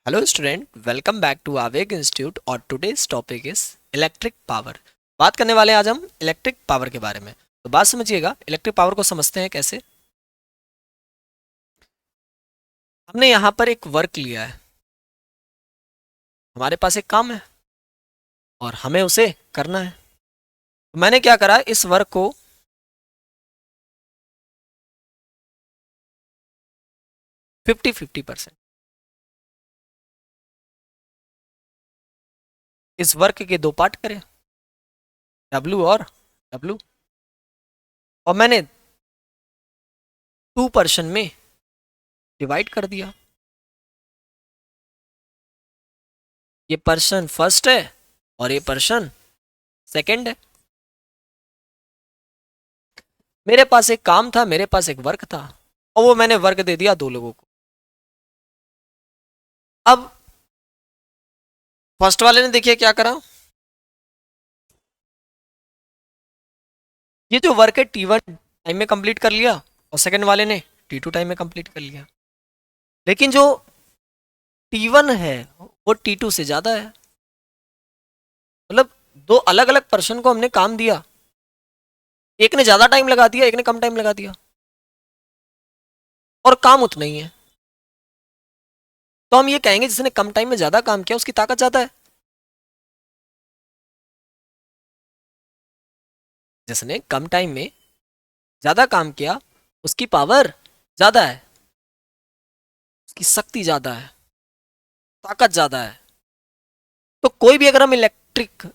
Hello student, welcome back to Aveg institute और today's topic is electric power. बात करने वाले हैं आज हम इलेक्ट्रिक पावर के बारे में। तो बात समझिएगा, इलेक्ट्रिक पावर को समझते हैं कैसे। हमने यहाँ पर एक वर्क लिया है, हमारे पास एक काम है और हमें उसे करना है। तो मैंने क्या करा, इस वर्क को 50-50% इस वर्क के दो पार्ट करे, डब्लू और डब्लू, और मैंने 2% में डिवाइड कर दिया। ये पर्सन फर्स्ट है और ये पर्सन सेकंड है। मेरे पास एक काम था, मेरे पास एक वर्क था और वो मैंने वर्क दे दिया दो लोगों को। अब फर्स्ट वाले ने देखिए क्या करा, ये जो वर्क है T1 टाइम में कंप्लीट कर लिया और सेकंड वाले ने T2 टाइम में कंप्लीट कर लिया। लेकिन जो T1 है वो T2 से ज्यादा है। मतलब दो अलग अलग पर्सन को हमने काम दिया, एक ने ज्यादा टाइम लगा दिया, एक ने कम टाइम लगा दिया, और काम उतना ही है। तो हम ये कहेंगे जिसने कम टाइम में ज्यादा काम किया उसकी ताकत ज्यादा है, जिसने कम टाइम में ज्यादा काम किया उसकी पावर ज्यादा है, उसकी शक्ति ज्यादा है, ताकत ज्यादा है। तो कोई भी अगर हम इलेक्ट्रिक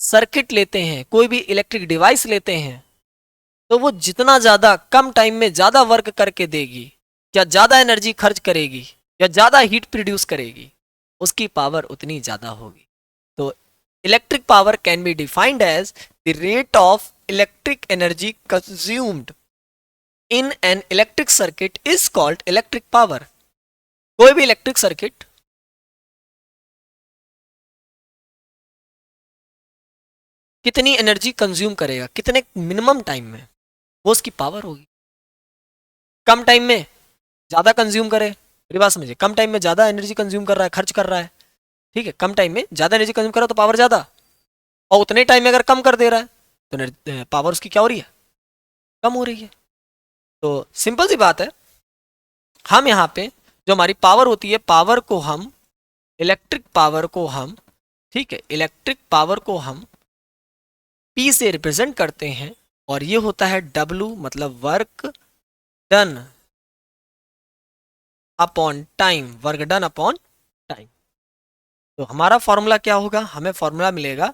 सर्किट लेते हैं, कोई भी इलेक्ट्रिक डिवाइस लेते हैं, तो वो जितना ज्यादा कम टाइम में ज्यादा वर्क करके देगी या ज्यादा एनर्जी खर्च करेगी या ज्यादा हीट प्रोड्यूस करेगी, उसकी पावर उतनी ज्यादा होगी। तो electric power can be defined as the rate of electric energy consumed in an electric circuit is called electric power. कोई भी इलेक्ट्रिक सर्किट कितनी एनर्जी कंज्यूम करेगा, कितने मिनिमम टाइम में, वो उसकी पावर होगी। कम टाइम में ज्यादा कंज्यूम करे, मेरी बात समझिए, कम टाइम में ज्यादा एनर्जी कंज्यूम कर रहा है, खर्च कर रहा है, ठीक है, कम टाइम में ज्यादा एनर्जी कंज्यूम कर रहा है तो पावर ज्यादा, और उतने टाइम में अगर कम कर दे रहा है तो पावर उसकी क्या हो रही है, कम हो रही है। तो सिंपल सी बात है, हम यहाँ पे जो हमारी पावर होती है, पावर को हम इलेक्ट्रिक पावर को हम, ठीक है, इलेक्ट्रिक पावर को हम P से रिप्रेजेंट करते हैं, और ये होता है W, मतलब work done upon time, work done upon time. तो हमारा फॉर्मूला क्या होगा, हमें फॉर्मूला मिलेगा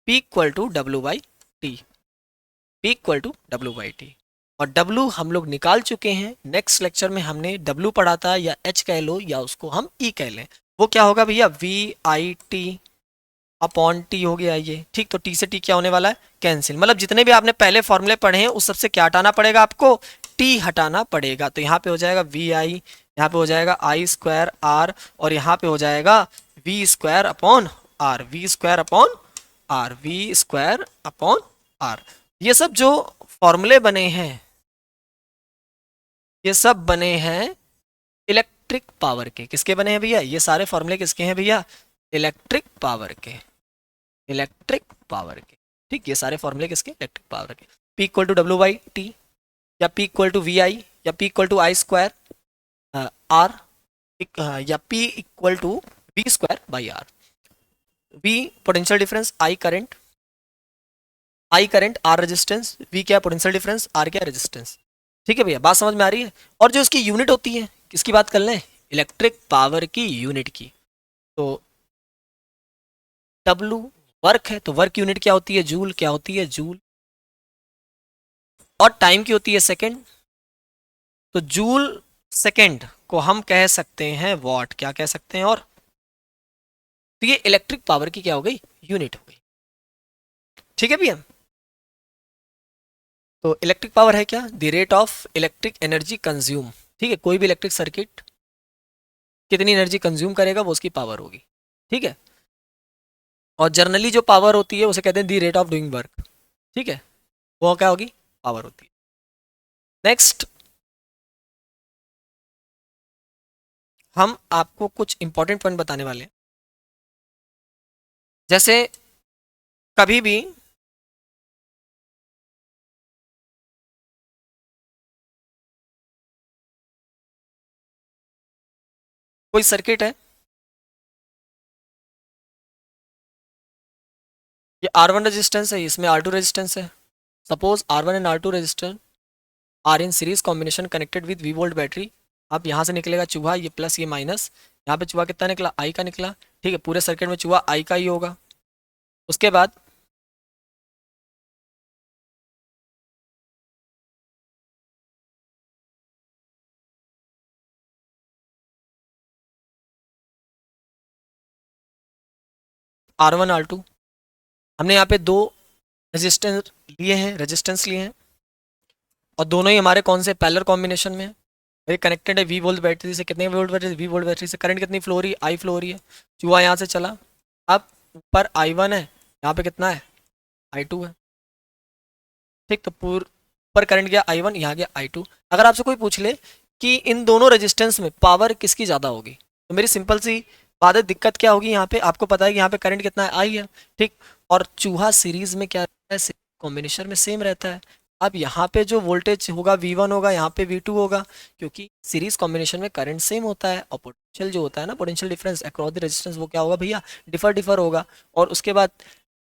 P equal to W by T, P equal to W by T. और W हम लोग निकाल चुके हैं, नेक्स्ट लेक्चर में हमने W पढ़ा था, या H कह लो या उसको हम E कह लें। वो क्या होगा भैया, VIT अपॉन टी हो गया ये, ठीक। तो टी से टी क्या होने वाला है, कैंसिल। मतलब जितने भी आपने पहले फॉर्मूले पढ़े हैं उस सबसे क्या हटाना पड़ेगा आपको, टी हटाना पड़ेगा। तो यहाँ पे हो जाएगा VI, यहाँ पे हो जाएगा I²R, और यहाँ पे हो जाएगा V² upon R, V² upon R। ये सब जो फॉर्मूले बने हैं, ये सब बने हैं इलेक्ट्रिक पावर के। किसके बने हैं भैया, ये सारे फॉर्मूले किसके हैं भैया, इलेक्ट्रिक पावर के, इलेक्ट्रिक पावर के, ठीक। ये सारे फॉर्मूले किसके, इलेक्ट्रिक पावर के। P equal to W by T, या P इक्वल टू VI, या P इक्वल टू I²R, या P equal to V²/R। V potential difference, I current, R resistance, V क्या पोटेंशियल डिफरेंस, R क्या resistance. ठीक है भैया, बात समझ में आ रही है। और जो इसकी यूनिट होती है, किसकी बात कर लें, इलेक्ट्रिक पावर की यूनिट की। तो W वर्क है, तो वर्क यूनिट क्या होती है, जूल, क्या होती है, जूल। और टाइम की होती है सेकंड, तो जूल सेकंड को हम कह सकते हैं वॉट, क्या कह सकते हैं। और तो ये इलेक्ट्रिक पावर की क्या हो गई, यूनिट हो गई, ठीक है भैया। तो इलेक्ट्रिक पावर है क्या, the rate of electric energy consume, ठीक है। कोई भी इलेक्ट्रिक सर्किट कितनी एनर्जी कंज्यूम करेगा वो उसकी पावर होगी, ठीक है। और जनरली जो पावर होती है उसे कहते हैं the rate of doing work, ठीक है, वो क्या होगी, पावर होती है। नेक्स्ट, हम आपको कुछ इंपॉर्टेंट पॉइंट बताने वाले हैं। जैसे कभी भी कोई सर्किट है, ये R1 रेजिस्टेंस है, इसमें R2 रेजिस्टेंस है। Suppose R1 and R2 resistance are in series combination connected with V volt battery. अब यहाँ से निकलेगा चूहा, ये प्लस ये माइनस, यहाँ पे चूहा कितना निकला, I का निकला। ठीक है, पूरे सर्किट में चूहा I का ही होगा। उसके बाद R1 R2, हमने यहाँ पे दो रेजिस्टेंस लिए हैं और दोनों ही हमारे कौन से पैरेलल कॉम्बिनेशन में है। ये कनेक्टेड है V वोल्ट बैटरी से। कितने volt battery, V volt battery से करंट कितनी फ्लो हो रही है, I फ्लो हो रही है। चूहा यहाँ से चला, अब ऊपर I1 है, यहाँ पे कितना है, I2 है। ठीक, तो ऊपर करंट गया I1, यहाँ गया I2। अगर आपसे कोई पूछ ले कि इन दोनों रेजिस्टेंस में पावर किसकी ज़्यादा होगी, तो मेरी सिंपल सी बात है, दिक्कत क्या होगी, यहाँ पे आपको पता है कि यहाँ पे करंट कितना है, I है। ठीक, और चूहा सीरीज में क्या रहता है, कॉम्बिनेशन में सेम रहता है। अब यहाँ पे जो वोल्टेज होगा V1 होगा, यहाँ पे V2 होगा, क्योंकि सीरीज कॉम्बिनेशन में करंट सेम होता है। और पोटेंशियल जो होता है ना, potential difference across the resistance, वो क्या होगा भैया, डिफर होगा। और उसके बाद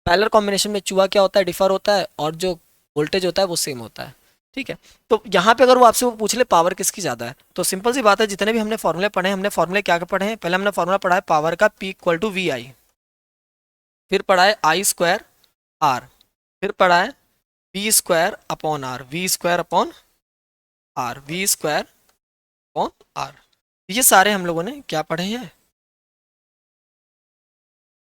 पैरेलल कॉम्बिनेशन में चूहा क्या होता है, डिफर होता है, और जो वोल्टेज होता है वो सेम होता है। ठीक है, तो यहाँ पे अगर वो आपसे वो पूछ ले पावर किसकी ज़्यादा है, तो सिंपल सी बात है, जितने भी हमने फॉर्मूले पढ़े हैं, हमने फॉर्मूले क्या पढ़े हैं, पहले हमने फॉर्मूला पढ़ा है पावर का P इक्वल टू VI, फिर पढ़ा है I स्क्वायर R, फिर पढ़ा है V square upon R, V square upon R, V square upon R। ये सारे हम लोगों ने क्या पढ़े हैं,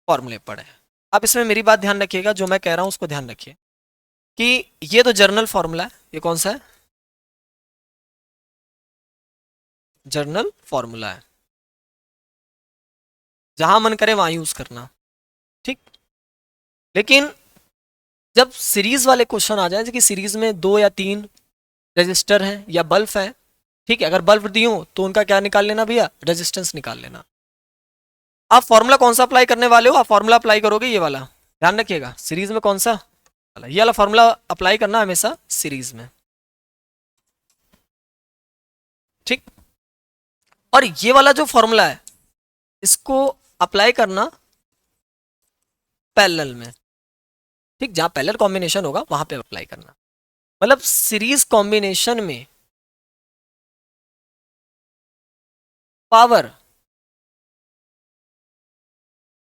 फॉर्मूले पढ़े हैं। अब इसमें मेरी बात ध्यान रखिएगा, जो मैं कह रहा हूँ उसको ध्यान रखिए कि ये तो जर्नल फॉर्मूला है। ये कौन सा है, जर्नल फॉर्मूला है, जहां मन करे वहां यूज करना। ठीक, लेकिन जब सीरीज वाले क्वेश्चन आ जाए कि सीरीज में 2 या 3 रेजिस्टर हैं या बल्ब है, ठीक है, अगर बल्ब दिए हो तो उनका क्या निकाल लेना भैया, रेजिस्टेंस निकाल लेना। आप फॉर्मूला कौन सा अप्लाई करने वाले हो, आप फॉर्मूला अप्लाई करोगे ये वाला, ध्यान रखिएगा, सीरीज में कौन सा वाला, ये वाला फॉर्मूला अप्लाई करना हमेशा सीरीज में। ठीक, और ये वाला जो फॉर्मूला है इसको अप्लाई करना पैरेलल में। ठीक, जहां पैरेलल कॉम्बिनेशन होगा वहां पे अप्लाई करना। मतलब सीरीज कॉम्बिनेशन में पावर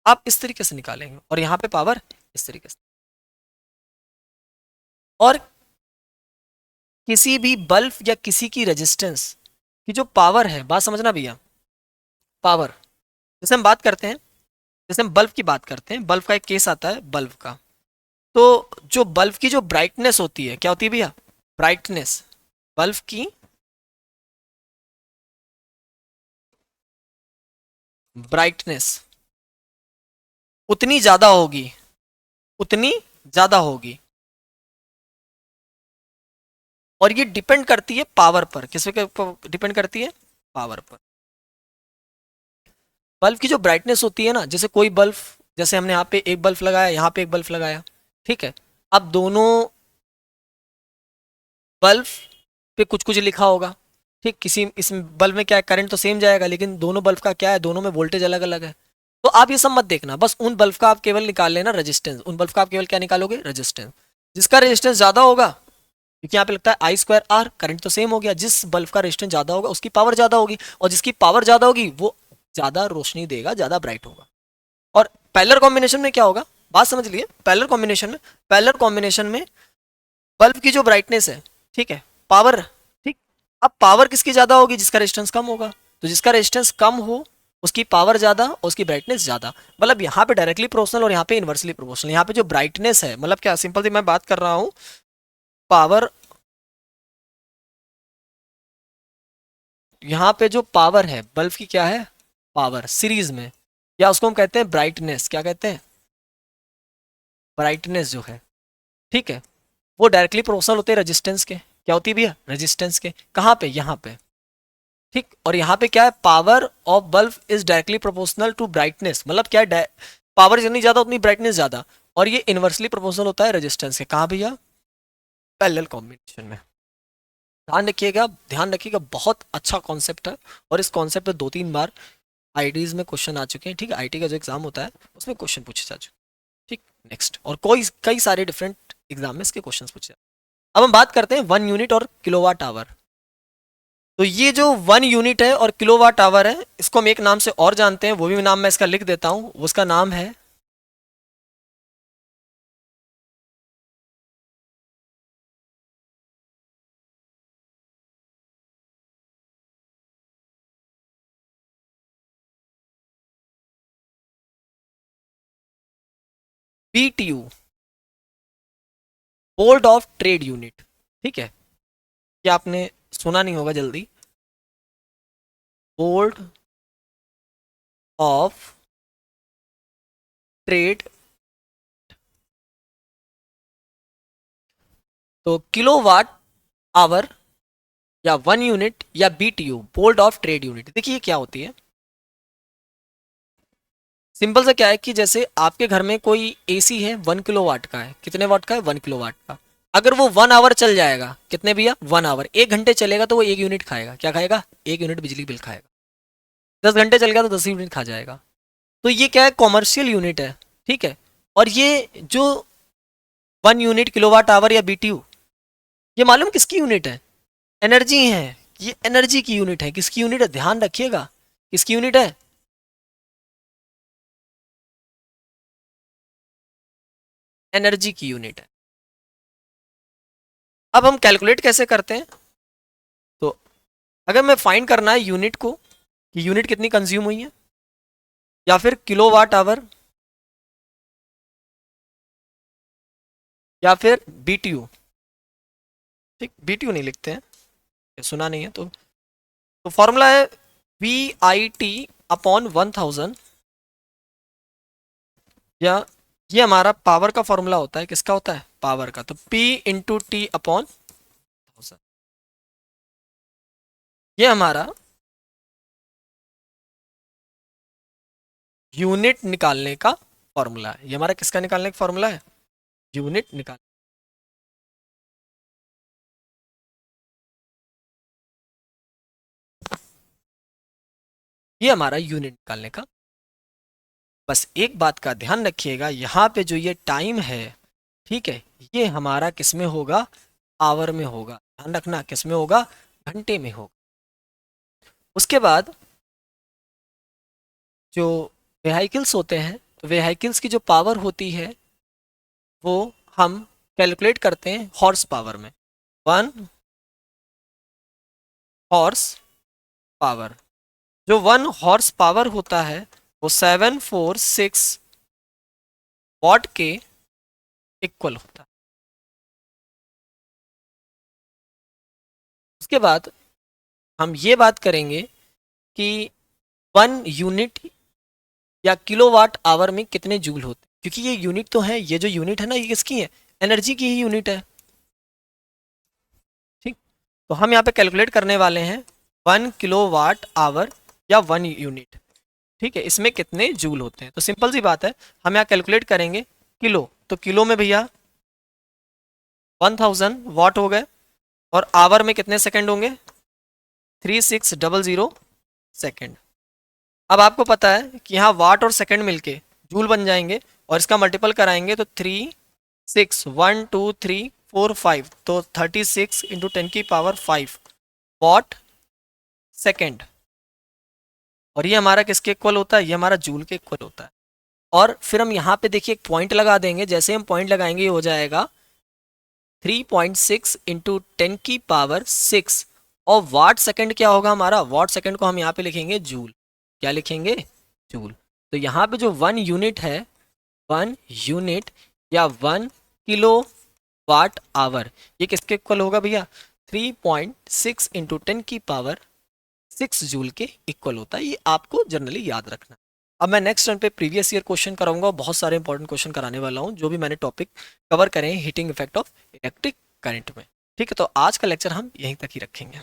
आप इस तरीके से निकालेंगे और यहां पे पावर इस तरीके से। और किसी भी बल्ब या किसी की रेजिस्टेंस की जो पावर है, बात समझना भैया, पावर जैसे हम बात करते हैं, जैसे हम बल्ब की बात करते हैं, बल्ब का एक केस आता है बल्ब का, तो जो बल्ब की जो ब्राइटनेस होती है, क्या होती है भैया, ब्राइटनेस, बल्ब की ब्राइटनेस उतनी ज्यादा होगी, उतनी ज्यादा होगी। और ये डिपेंड करती है पावर पर, किस पे डिपेंड करती है, पावर पर। बल्ब की जो ब्राइटनेस होती है ना, जैसे कोई बल्ब, जैसे हमने यहाँ पे एक बल्ब लगाया, यहाँ पे एक बल्ब लगाया, ठीक है, अब दोनों बल्ब पे कुछ कुछ लिखा होगा। ठीक, किसी इस बल्ब में क्या है, करंट तो सेम जाएगा, लेकिन दोनों बल्ब का क्या है, दोनों में वोल्टेज अलग अलग है। तो आप ये सब मत देखना, बस उन बल्ब का आप केवल निकाल लेना रेजिस्टेंस, उन बल्ब का आप केवल क्या निकालोगे, रेजिस्टेंस। जिसका रेजिस्टेंस ज्यादा होगा, क्योंकि यहाँ पे लगता है आई स्क्वायर आर, करंट तो सेम हो गया, जिस बल्ब का रेजिस्टेंस ज्यादा होगा उसकी पावर ज्यादा होगी, और जिसकी पावर ज्यादा होगी वो ज्यादा रोशनी देगा, ज्यादा ब्राइट होगा। और पैरेलल कॉम्बिनेशन में क्या होगा, बात समझ लिए, पैरेलल कॉम्बिनेशन में बल्ब की जो ब्राइटनेस है, ठीक है, पावर, ठीक, अब पावर किसकी ज्यादा होगी, जिसका रेजिस्टेंस कम होगा। तो जिसका रेजिस्टेंस कम हो उसकी पावर ज्यादा और उसकी ब्राइटनेस ज्यादा। मतलब यहाँ पे डायरेक्टली प्रोपोर्शनल और यहाँ पे इनवर्सली प्रोपोर्शनल। यहाँ पे जो ब्राइटनेस है, मतलब क्या, सिंपल सी मैं बात कर रहा हूँ, पावर, यहाँ पे जो पावर है बल्ब की, क्या है, पावर सीरीज में, या उसको हम कहते हैं ब्राइटनेस, क्या कहते हैं, ब्राइटनेस जो है, ठीक है, वो डायरेक्टली प्रोपोर्शनल होते हैं रेजिस्टेंस के। क्या होती है भैया, रेजिस्टेंस के, कहाँ पे, यहाँ पे। ठीक, और यहाँ पे क्या है, power of bulb is directly proportional to brightness, मतलब क्या है, पावर जितनी ज्यादा उतनी ब्राइटनेस ज्यादा, और ये इनवर्सली प्रोपोर्शनल होता है रेजिस्टेंस के। कहाँ भैया, पैरेलल कॉम्बिनेशन में। ध्यान रखिएगा, ध्यान रखिएगा, बहुत अच्छा कॉन्सेप्ट है, और इस कॉन्सेप्ट पे 2-3 बार आईटीज में क्वेश्चन आ चुके हैं। ठीक है, आईटी का जो एग्जाम होता है उसमें क्वेश्चन पूछे जा चुके हैं। ठीक, नेक्स्ट, और कोई कई सारे डिफरेंट एग्जाम में इसके क्वेश्चन पूछे जाते हैं। अब हम बात करते हैं 1 यूनिट और किलोवाट आवर। तो ये जो 1 यूनिट है और किलोवाट आवर है, इसको हम एक नाम से और जानते हैं, वो भी नाम मैं इसका लिख देता हूं, उसका नाम है BTU, board of trade unit. ठीक है, क्या आपने सुना नहीं होगा जल्दी, बोर्ड ऑफ ट्रेड। तो किलोवाट आवर या 1 यूनिट या BTU, board of trade unit, देखिए क्या होती है। सिंपल सा क्या है कि जैसे आपके घर में कोई एसी है 1 किलोवाट का है, कितने वाट का है, 1 किलोवाट का। अगर वो 1 आवर चल जाएगा, कितने भैया, 1 आवर, 1 घंटे चलेगा तो वो 1 यूनिट खाएगा, क्या खाएगा, 1 यूनिट बिजली बिल खाएगा। 10 घंटे चल गया तो 10 यूनिट खा जाएगा। तो ये क्या है, कॉमर्शियल यूनिट है। ठीक है, और ये जो 1 यूनिट किलोवाट आवर या BTU, ये मालूम किसकी यूनिट है, एनर्जी है। ये एनर्जी की यूनिट है, किसकी यूनिट है, ध्यान रखिएगा, किसकी यूनिट है, एनर्जी की यूनिट है। अब हम कैलकुलेट कैसे करते हैं, तो अगर मैं फाइंड करना है यूनिट को, कि यूनिट कितनी कंज्यूम हुई है, या फिर किलोवाट आवर, या फिर BTU। ठीक, BTU नहीं लिखते हैं, ये सुना नहीं है तो फॉर्मूला है VIT अपॉन 1000, या ये हमारा पावर का फॉर्मूला होता है, किसका होता है, पावर का, तो P इंटू टी अपॉन 1000। ये हमारा यूनिट निकालने का फॉर्मूला है। ये हमारा किसका निकालने का फॉर्मूला है, यूनिट निकाल, ये हमारा यूनिट निकालने का। बस एक बात का ध्यान रखिएगा, यहाँ पे जो ये टाइम है, ठीक है, ये हमारा किस में होगा, आवर में होगा, ध्यान रखना, किस में होगा, घंटे में होगा। उसके बाद जो व्हीकल्स होते हैं, तो व्हीकल्स की जो पावर होती है वो हम कैलकुलेट करते हैं हॉर्स पावर में, 1 हॉर्स पावर। जो 1 हॉर्स पावर होता है वो 746 वॉट के इक्वल होता है। उसके बाद हम ये बात करेंगे कि 1 यूनिट या किलोवाट आवर में कितने जूल होते हैं, क्योंकि ये यूनिट तो है, ये जो यूनिट है ना, ये किसकी है, एनर्जी की ही यूनिट है। ठीक, तो हम यहाँ पे कैलकुलेट करने वाले हैं 1 किलोवाट आवर या 1 यूनिट। ठीक है, इसमें कितने जूल होते हैं, तो सिंपल सी बात है, हम यहाँ कैलकुलेट करेंगे किलो, तो किलो में भैया 1000 वॉट हो गए, और आवर में कितने सेकंड होंगे, 3600 सेकंड। अब आपको पता है कि यहाँ वाट और सेकंड मिलके जूल बन जाएंगे, और इसका मल्टीपल कराएंगे तो 3 6 1 2 3 4 5, तो 36 इंटू 10⁵ वॉट सेकंड। और ये हमारा किसके इक्वल होता है, ये हमारा जूल के इक्वल होता है। और फिर हम यहाँ पे देखिए एक पॉइंट लगा देंगे, जैसे हम पॉइंट लगाएंगे ये हो जाएगा 3.6 इंटू 10⁶, और वाट सेकंड क्या होगा हमारा, वाट सेकंड को हम यहाँ पे लिखेंगे जूल, क्या लिखेंगे, जूल। तो यहाँ पे जो 1 यूनिट है, 1 यूनिट या 1 किलोवाट आवर, ये किसके इक्वल होगा भैया, 3.6 इंटू 10⁶ जूल के इक्वल होता है। ये आपको जनरली याद रखना। अब मैं नेक्स्ट टर्न पे प्रीवियस ईयर क्वेश्चन कराऊंगा, बहुत सारे इंपॉर्टेंट क्वेश्चन कराने वाला हूँ, जो भी मैंने टॉपिक कवर करे हैं heating effect of electric current में। ठीक है, तो आज का लेक्चर हम यहीं तक ही रखेंगे।